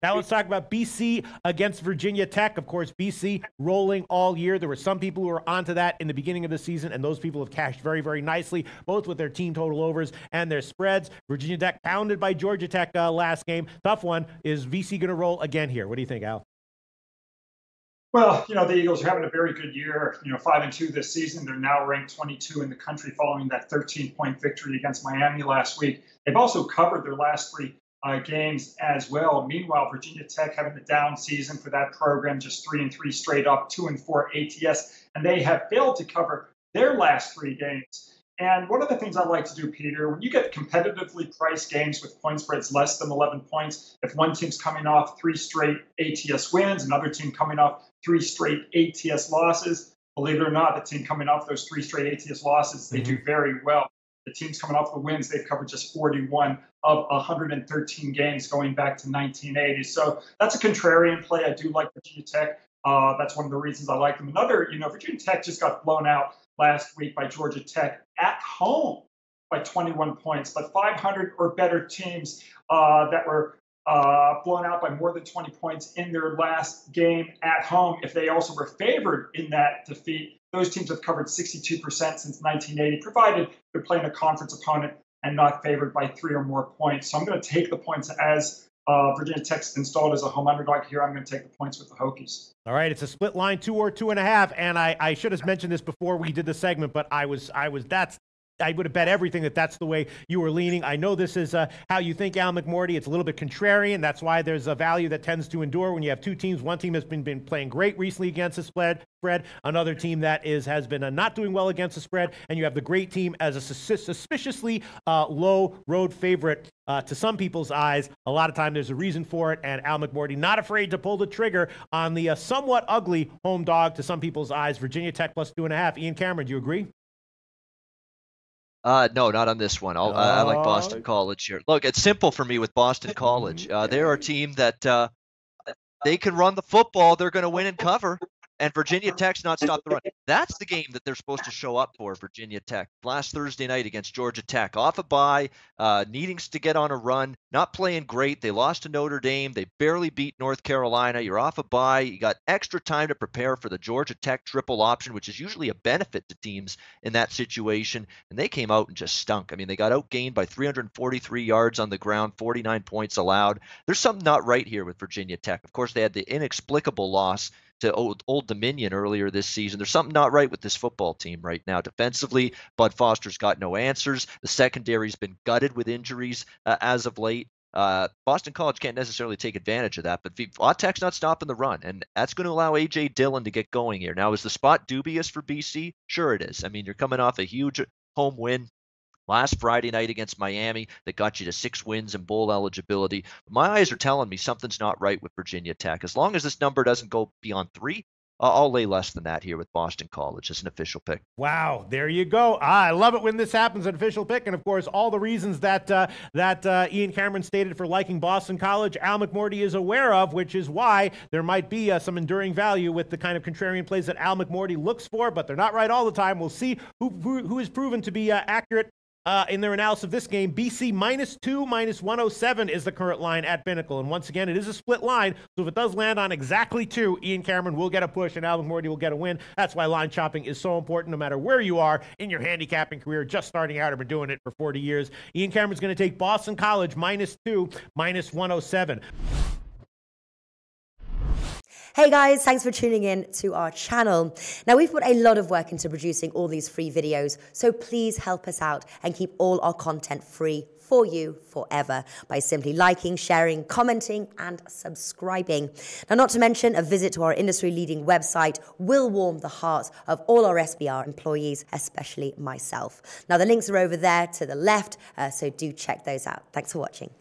Now let's talk about BC against Virginia Tech. Of course, BC rolling all year. There were some people who were onto that in the beginning of the season, and those people have cashed very, very nicely, both with their team total overs and their spreads. Virginia Tech pounded by Georgia Tech last game. Tough one. Is VC going to roll again here? What do you think, Al? Well, the Eagles are having a very good year. 5-2 this season. They're now ranked 22 in the country following that 13-point victory against Miami last week. They've also covered their last three games as well. Meanwhile, Virginia Tech having a down season for that program, just 3-3 straight up, 2-4 ATS, and they have failed to cover their last three games. And one of the things I like to do, Peter, when you get competitively priced games with point spreads less than 11 points, if one team's coming off 3 straight ATS wins, another team coming off 3 straight ATS losses, believe it or not, the team coming off those 3 straight ATS losses, they do very well. The teams coming off the wins, they've covered just 41 of 113 games going back to 1980. So that's a contrarian play. I do like Virginia Tech. That's one of the reasons I like them. Another, Virginia Tech just got blown out last week by Georgia Tech at home by 21 points. But 500 or better teams that were blown out by more than 20 points in their last game at home, if they also were favored in that defeat, those teams have covered 62% since 1980, provided they're playing a conference opponent and not favored by 3 or more points. So I'm going to take the points as Virginia Tech's installed as a home underdog here. I'm going to take the points with the Hokies. All right, it's a split line, 2 or 2.5, and I should have mentioned this before we did the segment, but I would have bet everything that's the way you were leaning. I know this is how you think, Al McMorty. It's a little bit contrarian. That's why there's a value that tends to endure when you have two teams. One team has been playing great recently against the spread. Another team that has been not doing well against the spread. And you have the great team as a suspiciously low road favorite to some people's eyes. A lot of time there's a reason for it. And Al McMorty not afraid to pull the trigger on the somewhat ugly home dog to some people's eyes. Virginia Tech plus 2.5. Ian Cameron, do you agree? No, not on this one. I like Boston College here. Look, it's simple for me with Boston College. They're a team that they can run the football. They're going to win and cover. And Virginia Tech's not stopped the run. That's the game that they're supposed to show up for, Virginia Tech. Last Thursday night against Georgia Tech. Off a bye, needing to get on a run, not playing great. They lost to Notre Dame. They barely beat North Carolina. You're off a bye. You got extra time to prepare for the Georgia Tech triple option, which is usually a benefit to teams in that situation. And they came out and just stunk. I mean, they got outgained by 343 yards on the ground, 49 points allowed. There's something not right here with Virginia Tech. Of course, they had the inexplicable loss to Old Dominion earlier this season. There's something not right with this football team right now. Defensively, Bud Foster's got no answers. The secondary's been gutted with injuries as of late. Boston College can't necessarily take advantage of that, but Tech's not stopping the run, and that's going to allow A.J. Dillon to get going here. Now, is the spot dubious for BC? Sure it is. I mean, you're coming off a huge home win last Friday night against Miami that got you to 6 wins and bowl eligibility. My eyes are telling me something's not right with Virginia Tech. As long as this number doesn't go beyond 3, I'll lay less than that here with Boston College as an official pick. Wow, there you go. I love it when this happens, an official pick. And, of course, all the reasons that Ian Cameron stated for liking Boston College, Al McMorty is aware of, which is why there might be some enduring value with the kind of contrarian plays that Al McMorty looks for, but they're not right all the time. We'll see who is proven to be accurate in their analysis of this game. BC -2, -107 is the current line at Pinnacle. And once again, it is a split line. So if it does land on exactly 2, Ian Cameron will get a push and Al McMorty will get a win. That's why line chopping is so important no matter where you are in your handicapping career, just starting out or been doing it for 40 years. Ian Cameron's going to take Boston College -2, -107. Hey guys, thanks for tuning in to our channel. Now, we've put a lot of work into producing all these free videos, so please help us out and keep all our content free for you forever by simply liking, sharing, commenting, and subscribing. Now, not to mention, a visit to our industry-leading website will warm the hearts of all our SBR employees, especially myself. Now, the links are over there to the left, so do check those out. Thanks for watching.